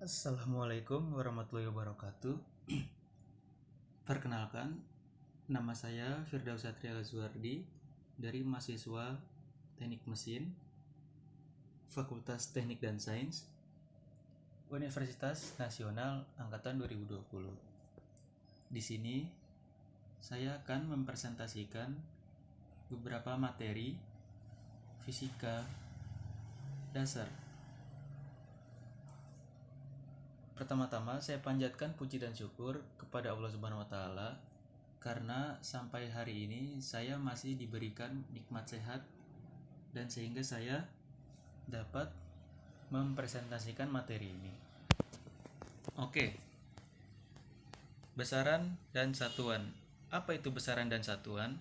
Assalamualaikum warahmatullahi wabarakatuh. Perkenalkan, nama saya Firdaus Satria Lazuardi dari mahasiswa Teknik Mesin, Fakultas Teknik dan Sains, Universitas Nasional Angkatan 2020. Di sini saya akan mempresentasikan beberapa materi fisika dasar. Pertama-tama saya panjatkan puji dan syukur kepada Allah Subhanahu wa taala karena sampai hari ini saya masih diberikan nikmat sehat dan sehingga saya dapat mempresentasikan materi ini. Oke. Besaran dan satuan. Apa itu besaran dan satuan?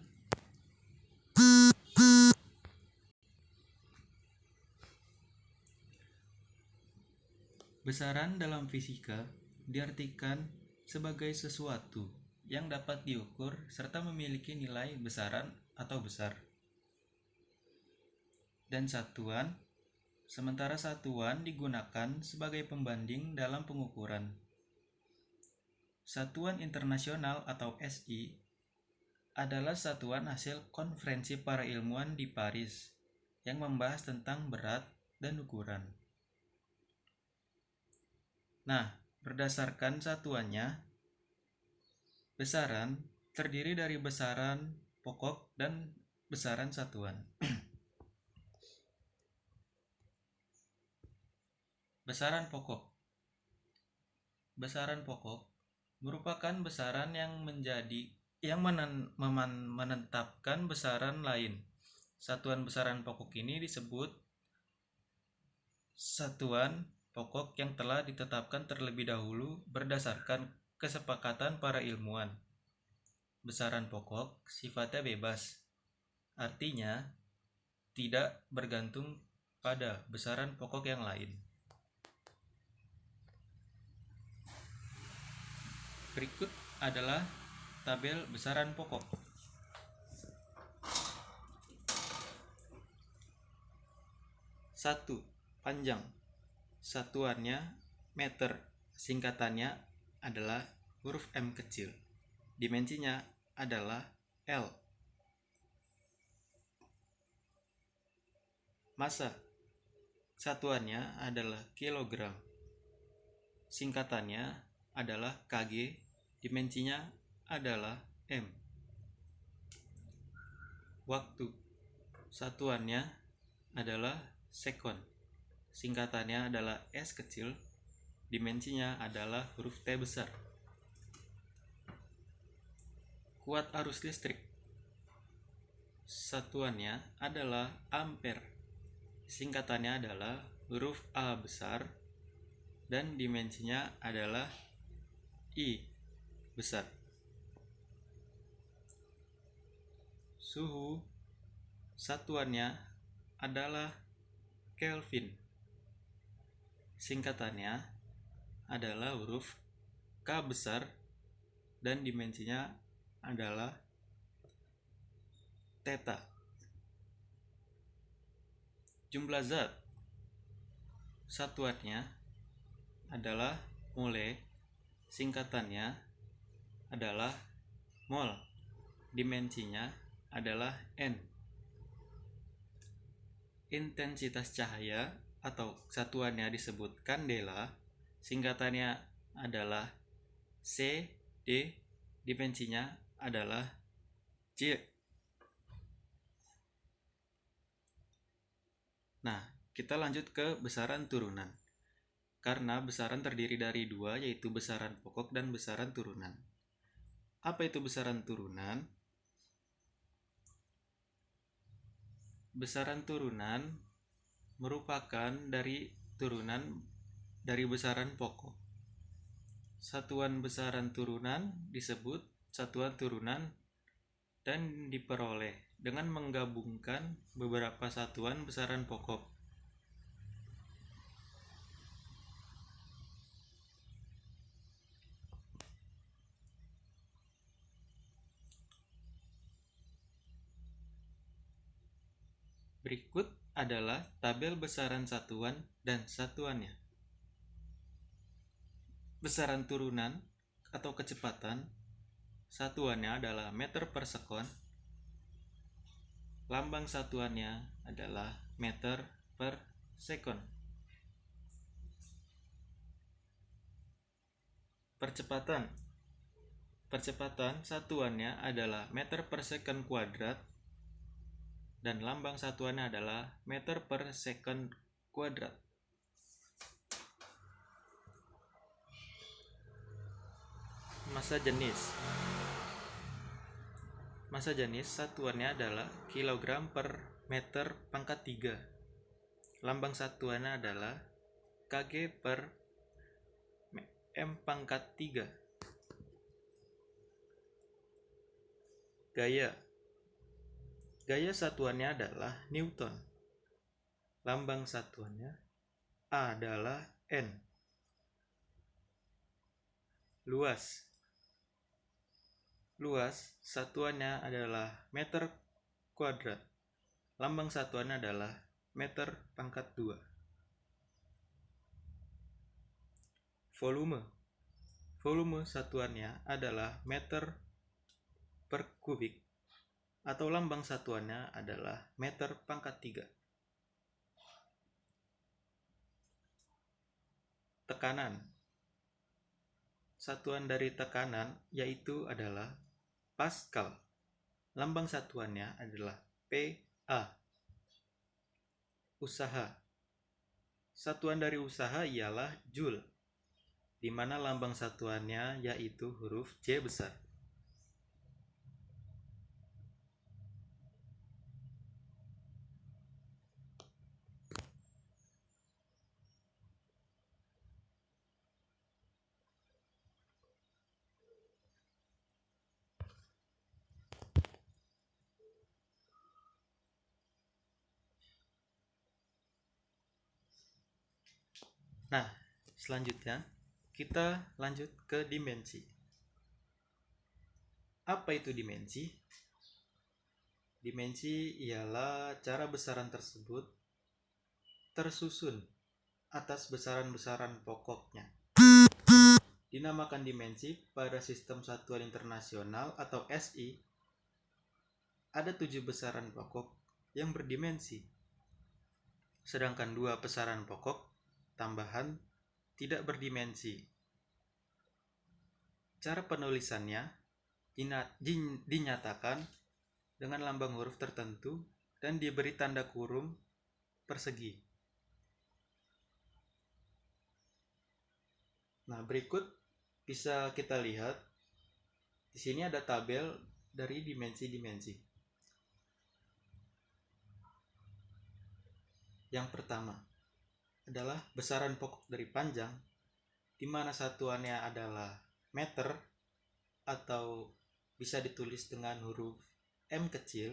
Besaran dalam fisika diartikan sebagai sesuatu yang dapat diukur serta memiliki nilai besaran atau besar. Dan satuan, sementara satuan digunakan sebagai pembanding dalam pengukuran. Satuan internasional atau SI adalah satuan hasil konferensi para ilmuwan di Paris yang membahas tentang berat dan ukuran. Nah, berdasarkan satuannya, besaran terdiri dari besaran pokok dan besaran satuan. Besaran pokok. Besaran pokok merupakan besaran yang menetapkan besaran lain. Satuan besaran pokok ini disebut satuan pokok yang telah ditetapkan terlebih dahulu berdasarkan kesepakatan para ilmuwan. Besaran pokok sifatnya bebas, artinya tidak bergantung pada besaran pokok yang lain. Berikut adalah tabel besaran pokok. 1. Panjang. Satuannya meter, singkatannya adalah huruf M kecil. Dimensinya adalah L. Massa. Satuannya adalah kilogram. Singkatannya adalah kg. Dimensinya adalah M. Waktu. Satuannya adalah sekon. Singkatannya adalah S kecil, dimensinya adalah huruf T besar. Kuat arus listrik. Satuannya adalah ampere. Singkatannya adalah huruf A besar dan dimensinya adalah I besar. Suhu. Satuannya adalah Kelvin. Singkatannya adalah huruf K besar dan dimensinya adalah theta. Jumlah zat. Satuannya adalah mole. Singkatannya adalah mol. Dimensinya adalah N. Intensitas cahaya atau satuannya disebut kandela, singkatannya adalah CD, dimensinya adalah J. Nah, kita lanjut ke besaran turunan. Karena besaran terdiri dari dua, yaitu besaran pokok dan besaran turunan. Apa itu besaran turunan? Besaran turunan merupakan dari turunan dari besaran pokok. Satuan besaran turunan disebut satuan turunan dan diperoleh dengan menggabungkan beberapa satuan besaran pokok. Berikut adalah tabel besaran satuan dan satuannya. besaran turunan atau kecepatan, satuannya adalah meter per sekon. Lambang satuannya adalah meter per sekon. Percepatan satuannya adalah meter per second kuadrat dan lambang satuannya adalah meter per second kuadrat. Massa jenis satuannya adalah kilogram per meter pangkat 3. Lambang satuannya adalah kg per m pangkat 3. Gaya satuannya adalah Newton. Lambang satuannya adalah N. Luas satuannya adalah meter kuadrat. Lambang satuannya adalah meter pangkat 2. Volume satuannya adalah meter per kubik atau lambang satuannya adalah meter pangkat 3. Tekanan. Satuan dari tekanan yaitu adalah Pascal. Lambang satuannya adalah PA. Usaha. Satuan dari usaha ialah Joule, di mana lambang satuannya yaitu huruf J besar. Nah, selanjutnya kita lanjut ke dimensi. Apa itu dimensi? Dimensi ialah cara besaran tersebut tersusun atas besaran-besaran pokoknya. Dinamakan dimensi pada sistem satuan internasional atau SI. Ada 7 besaran pokok yang berdimensi, sedangkan 2 besaran pokok tambahan tidak berdimensi. Cara penulisannya dinyatakan dengan lambang huruf tertentu dan diberi tanda kurung persegi. Nah, berikut bisa kita lihat di sini ada tabel dari dimensi-dimensi. Yang pertama adalah besaran pokok dari panjang, di mana satuannya adalah meter atau bisa ditulis dengan huruf M kecil,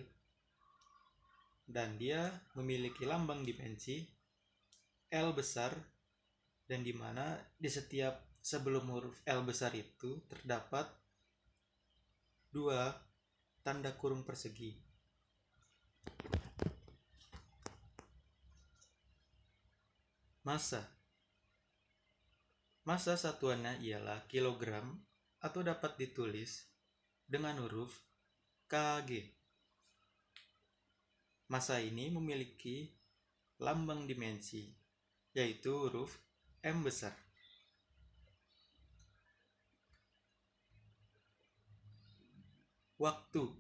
dan dia memiliki lambang dimensi L besar, dan di mana di setiap sebelum huruf L besar itu terdapat 2 tanda kurung persegi. Massa satuannya ialah kilogram atau dapat ditulis dengan huruf Kg. Massa ini memiliki lambang dimensi yaitu huruf M besar. Waktu.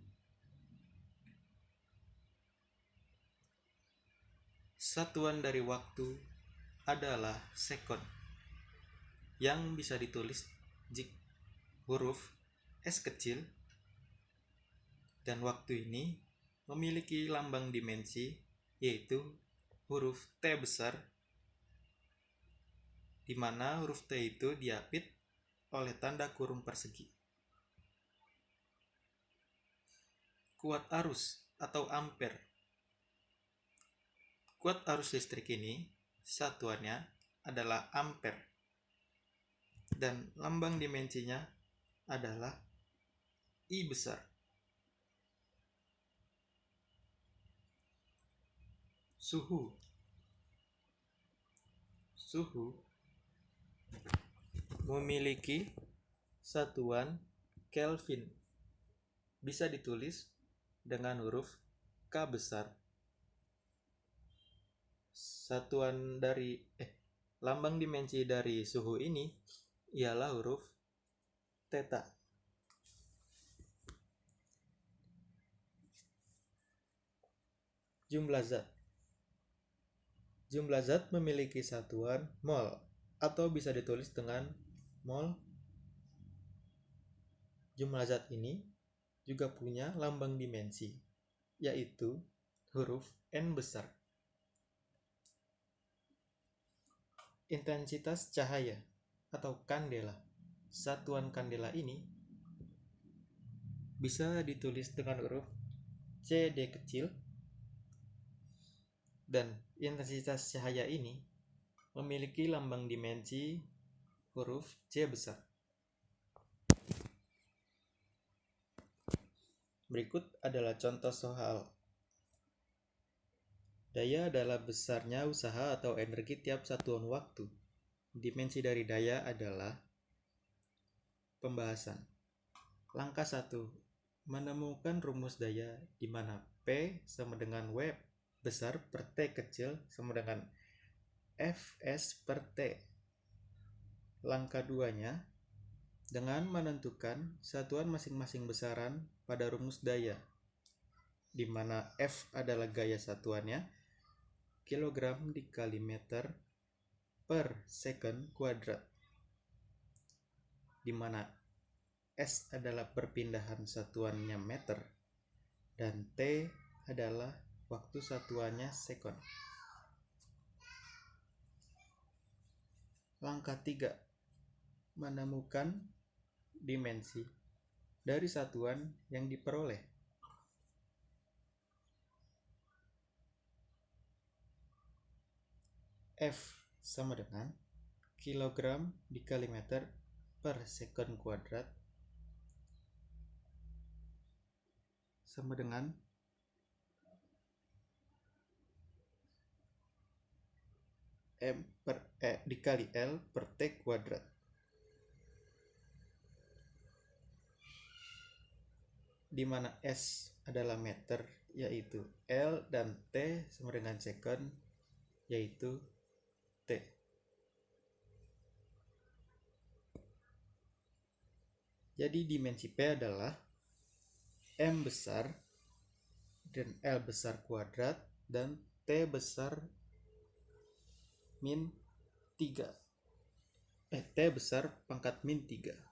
Satuan dari waktu adalah sekon, yang bisa ditulis huruf S kecil, dan waktu ini memiliki lambang dimensi yaitu huruf T besar, di mana huruf T itu diapit oleh tanda kurung persegi. Kuat arus atau ampere. Kuat arus listrik ini satuannya adalah ampere dan lambang dimensinya adalah I besar. Suhu memiliki satuan Kelvin. Bisa ditulis dengan huruf K besar. Lambang dimensi dari suhu ini ialah huruf theta. Jumlah zat. Jumlah zat memiliki satuan mol atau bisa ditulis dengan mol. Jumlah zat ini juga punya lambang dimensi, yaitu huruf N besar. Intensitas cahaya atau kandela. Satuan kandela ini bisa ditulis dengan huruf CD kecil, dan intensitas cahaya ini memiliki lambang dimensi huruf C besar. Berikut adalah contoh soal. Daya adalah besarnya usaha atau energi tiap satuan waktu. Dimensi dari daya adalah pembahasan. Langkah 1. Menemukan rumus daya di mana P sama dengan W besar per T kecil sama dengan Fs per T. Langkah 2-nya, dengan menentukan satuan masing-masing besaran pada rumus daya, di mana F adalah gaya satuannya, kilogram dikali meter per second kuadrat, di mana S adalah perpindahan satuannya meter, dan T adalah waktu satuannya sekon. Langkah 3. Menemukan dimensi dari satuan yang diperoleh. F sama dengan kilogram dikali meter per second kuadrat sama dengan dikali L per T kuadrat. Di mana S adalah meter, yaitu L, dan T sama dengan second, yaitu T. Jadi dimensi P adalah M besar dan L besar kuadrat dan T besar min 3. T besar pangkat min 3.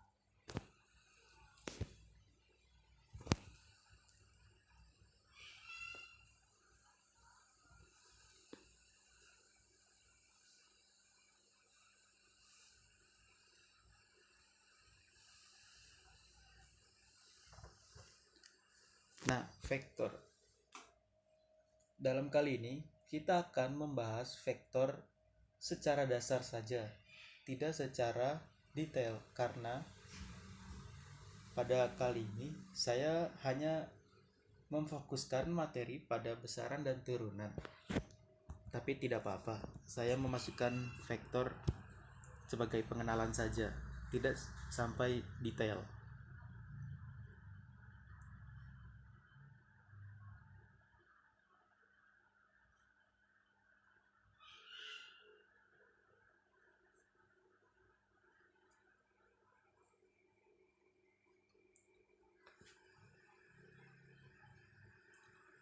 Nah, vektor. Dalam kali ini, kita akan membahas vektor secara dasar saja, tidak secara detail, karena pada kali ini saya hanya memfokuskan materi pada besaran dan turunan. Tapi tidak apa-apa, saya memasukkan vektor sebagai pengenalan saja, tidak sampai detail.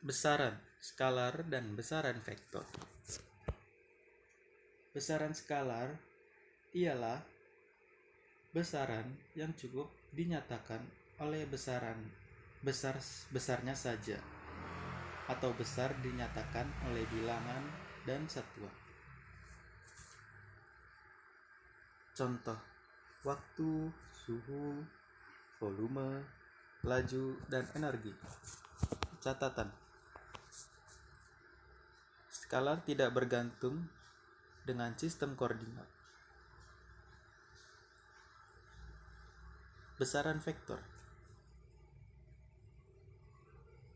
Besaran skalar dan besaran vektor. Besaran skalar ialah besaran yang cukup dinyatakan oleh besarnya saja, atau besar dinyatakan oleh bilangan dan satuan. Contoh: waktu, suhu, volume, laju, dan energi. Catatan: skalar tidak bergantung dengan sistem koordinat. Besaran vektor.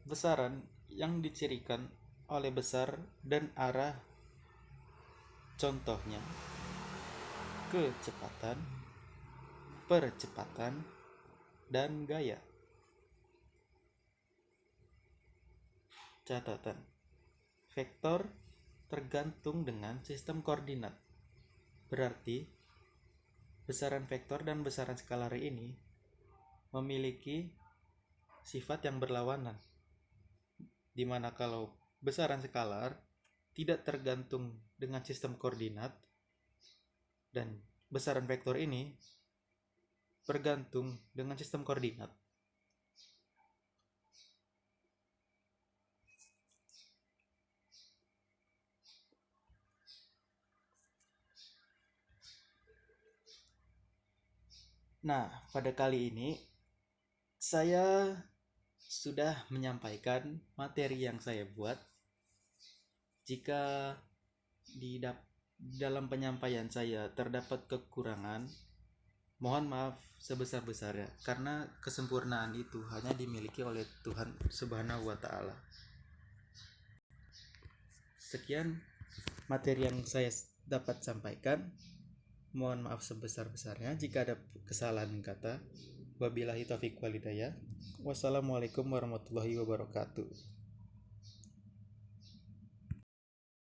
Besaran yang dicirikan oleh besar dan arah. Contohnya, kecepatan, percepatan, dan gaya. Catatan: vektor tergantung dengan sistem koordinat. Berarti, besaran vektor dan besaran skalar ini memiliki sifat yang berlawanan, di mana kalau besaran skalar tidak tergantung dengan sistem koordinat dan besaran vektor ini bergantung dengan sistem koordinat. Nah, pada kali ini saya sudah menyampaikan materi yang saya buat. Jika di dalam penyampaian saya terdapat kekurangan, mohon maaf sebesar-besarnya, karena kesempurnaan itu hanya dimiliki oleh Tuhan Subhanahu wa Ta'ala. Sekian materi yang saya dapat sampaikan. Mohon maaf sebesar-besarnya jika ada kesalahan kata. Wabillahi taufiq wal hidayah. Wassalamualaikum warahmatullahi wabarakatuh.